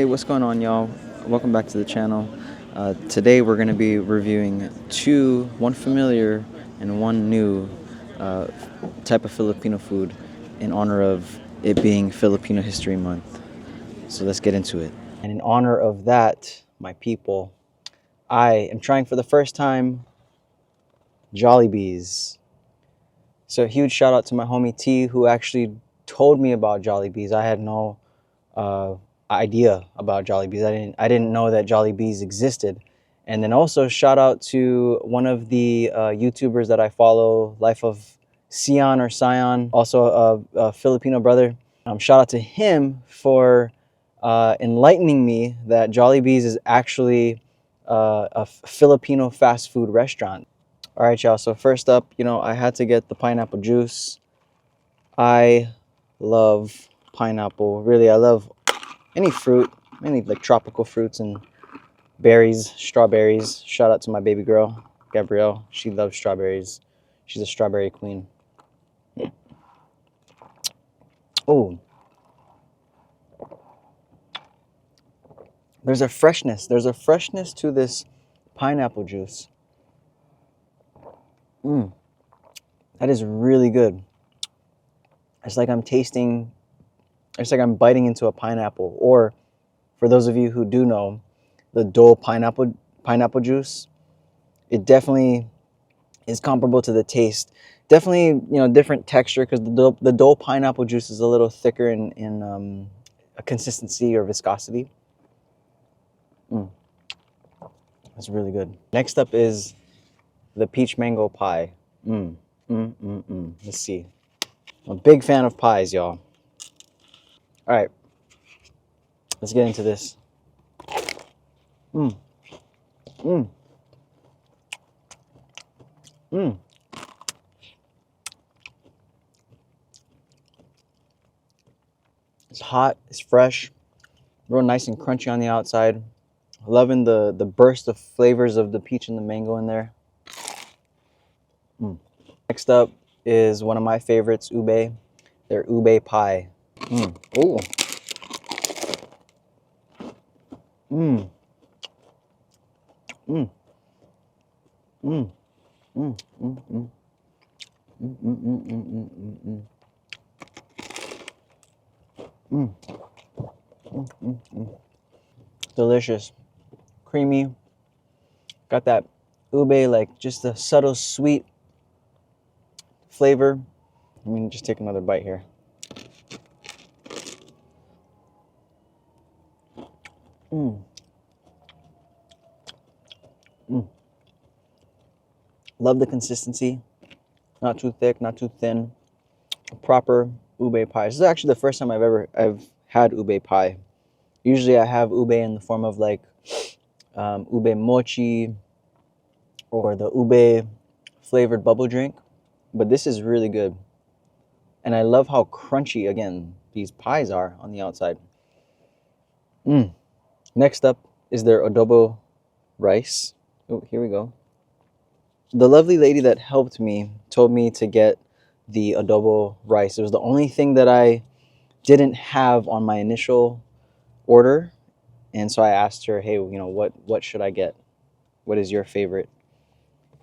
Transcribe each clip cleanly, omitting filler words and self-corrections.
Hey, what's going on, y'all? Welcome back to the channel. Today we're going to be reviewing one familiar and one new uh, type of Filipino food in honor of it being Filipino History Month. So let's get into it. And in honor of that, my people, I am trying for the first time JOLIBEEs. So a huge shout out to my homie T, who actually told me about JOLIBEEs. I had no idea about JOLIBEEs. I didn't know that JOLIBEEs existed. And then also shout out to one of the YouTubers that I follow, Life of Sion or Sion, also a Filipino brother. Shout out to him for enlightening me that JOLIBEEs is actually a Filipino fast food restaurant. All right, y'all. So first up, I had to get the pineapple juice. I love pineapple. Really, I love any fruit, mainly like tropical fruits and berries, strawberries. Shout out to my baby girl, Gabrielle. She loves strawberries. She's a strawberry queen. Oh, there's a freshness. There's a freshness to this pineapple juice. That is really good. It's like I'm biting into a pineapple. Or for those of you who do know, the Dole pineapple juice, it definitely is comparable to the taste. Definitely, different texture, because the Dole pineapple juice is a little thicker in a consistency or viscosity. That's really good. Next up is the peach mango pie. Let's see. I'm a big fan of pies, y'all. All right, let's get into this. It's hot, it's fresh, real nice and crunchy on the outside. Loving the burst of flavors of the peach and the mango in there. Next up is one of my favorites, ube. Their ube pie. Ooh. Delicious, creamy. Got that ube, like just a subtle sweet flavor. Let me just take another bite here. Love the consistency. Not too thick, not too thin. A proper ube pie. This is actually the first time I've had ube pie. Usually I have ube in the form of like ube mochi or the ube flavored bubble drink. But this is really good. And I love how crunchy, again, these pies are on the outside. Next up is their adobo rice. Oh, here we go. The lovely lady that helped me told me to get the adobo rice. It was the only thing that I didn't have on my initial order. And so I asked her, hey, what should I get? What is your favorite?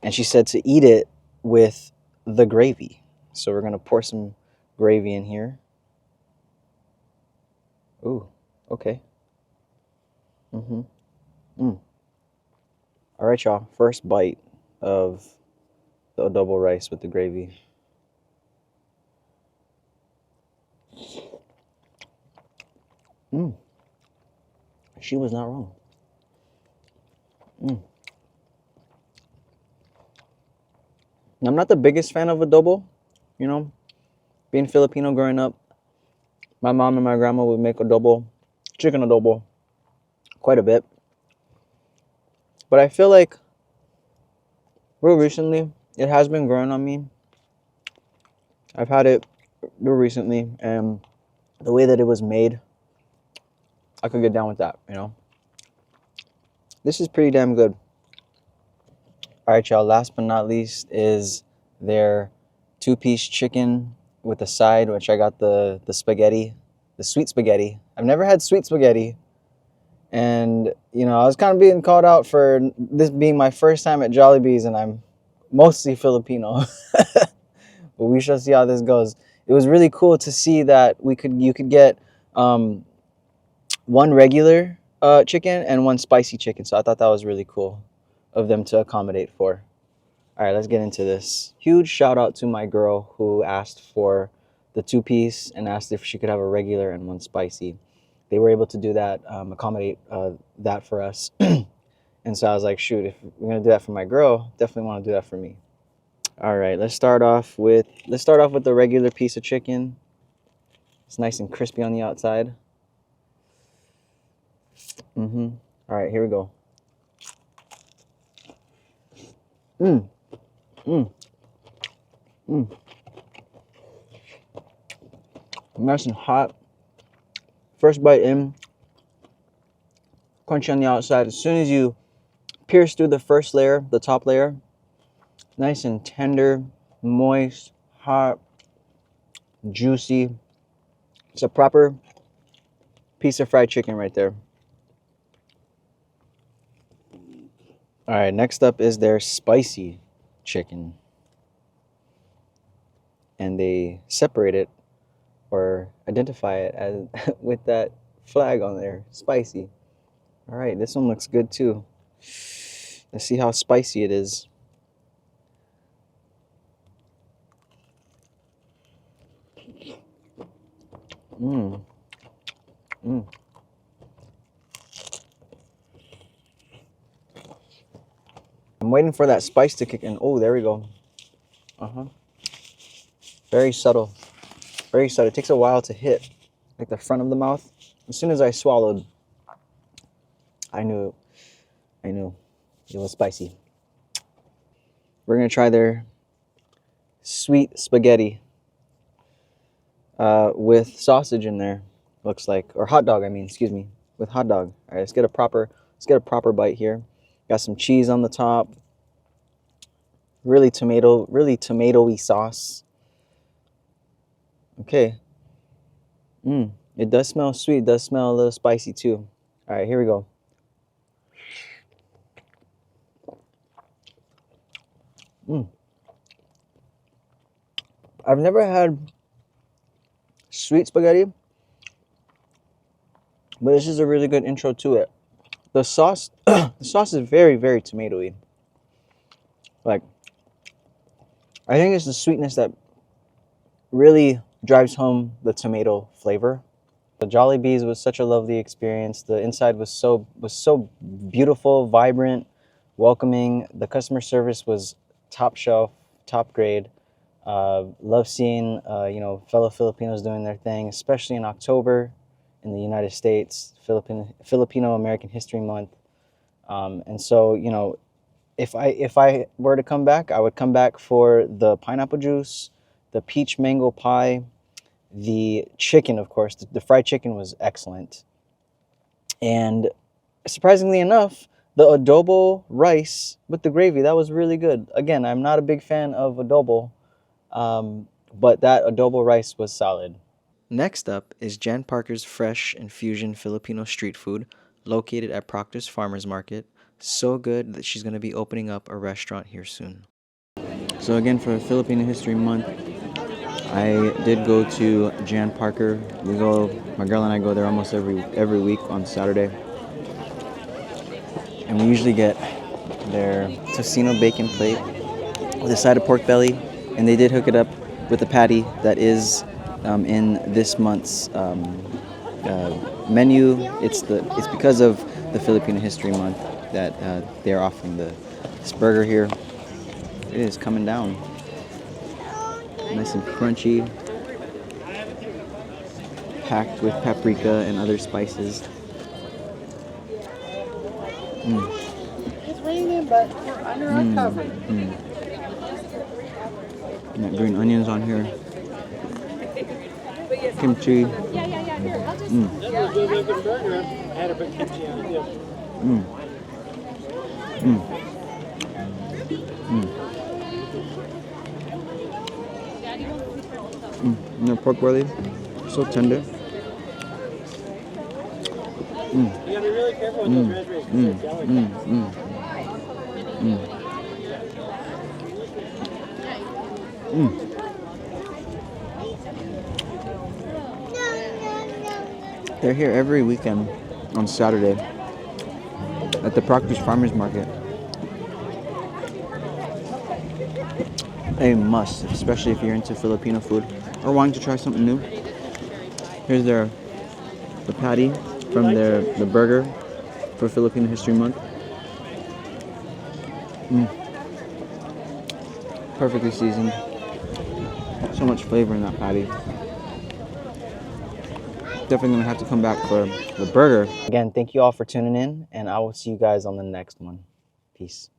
And she said to eat it with the gravy. So we're going to pour some gravy in here. Ooh, okay. All right, y'all. First bite of the adobo rice with the gravy. She was not wrong. I'm not the biggest fan of adobo. Being Filipino growing up, my mom and my grandma would make adobo, chicken adobo, quite a bit. But I feel like real recently, it has been growing on me. I've had it real recently, and the way that it was made, I could get down with that, This is pretty damn good. All right, y'all, last but not least is their two-piece chicken with a side, which I got the spaghetti, the sweet spaghetti. I've never had sweet spaghetti, And you know, I was kind of being called out for this being my first time at Jollibee's, and I'm mostly Filipino. But we shall see how this goes. It was really cool to see that you could get one regular chicken and one spicy chicken. So I thought that was really cool of them to accommodate for. All right, let's get into this. Huge shout out to my girl who asked for the 2-piece and asked if she could have a regular and one spicy. They were able to do that, accommodate that for us. And so I was like, shoot, if we're gonna do that for my girl, definitely want to do that for me. All right, let's start off with the regular piece of chicken. It's nice and crispy on the outside. All right, here we go. Mmm. Mmm. Mmm. Nice and hot. First bite in, crunchy on the outside. As soon as you pierce through the first layer, the top layer, nice and tender, moist, hot, juicy. It's a proper piece of fried chicken right there. All right, next up is their spicy chicken. And they separate it or identify it as with that flag on there, spicy. All right, this one looks good too. Let's see how spicy it is. Mmm. Mmm. I'm waiting for that spice to kick in. Oh, there we go. Very subtle. Very subtle. It takes a while to hit, like the front of the mouth. As soon as I swallowed, I knew it was spicy. We're gonna try their sweet spaghetti with sausage in there. Looks like, or hot dog. I mean, excuse me, with hot dog. All right, let's get a proper bite here. Got some cheese on the top. Really tomatoey sauce. Okay. It does smell sweet. It does smell a little spicy too. All right, here we go. I've never had sweet spaghetti, but this is a really good intro to it. The sauce, the sauce is very, very tomatoey. Like, I think it's the sweetness that really drives home the tomato flavor. The Jollibee's was such a lovely experience. The inside was so beautiful, vibrant, welcoming. The customer service was top shelf, top grade. Love seeing fellow Filipinos doing their thing, especially in October in the United States, Filipino American History Month. And so, you know, if I were to come back, I would come back for the pineapple juice, the peach mango pie, the chicken, of course. The fried chicken was excellent. And surprisingly enough, the adobo rice with the gravy, that was really good. Again, I'm not a big fan of adobo, but that adobo rice was solid. Next up is Jan Parker's fresh Infusion Filipino street food located at Proctor's Farmers Market. So good that she's going to be opening up a restaurant here soon. So again, for Filipino History Month, I did go to Jan Parker. My girl and I go there almost every week on Saturday. And we usually get their tocino bacon plate with a side of pork belly. And they did hook it up with a patty that is in this month's menu. It's because of the Filipino History Month that they're offering this burger here. It is coming down. Nice and crunchy, packed with paprika and other spices. It's raining, but we're under our cover. Got green onions on here. Kimchi. And the pork belly, so tender. Mm. You gotta be really careful with those raspberries because they're delicate. They're here every weekend on Saturday at the Proctor's Farmers Market. A must, especially if you're into Filipino food or wanting to try something new. Here's the patty from the burger for Filipino History Month. Perfectly seasoned. So much flavor in that patty. Definitely gonna have to come back for the burger. Again, thank you all for tuning in, and I will see you guys on the next one. Peace.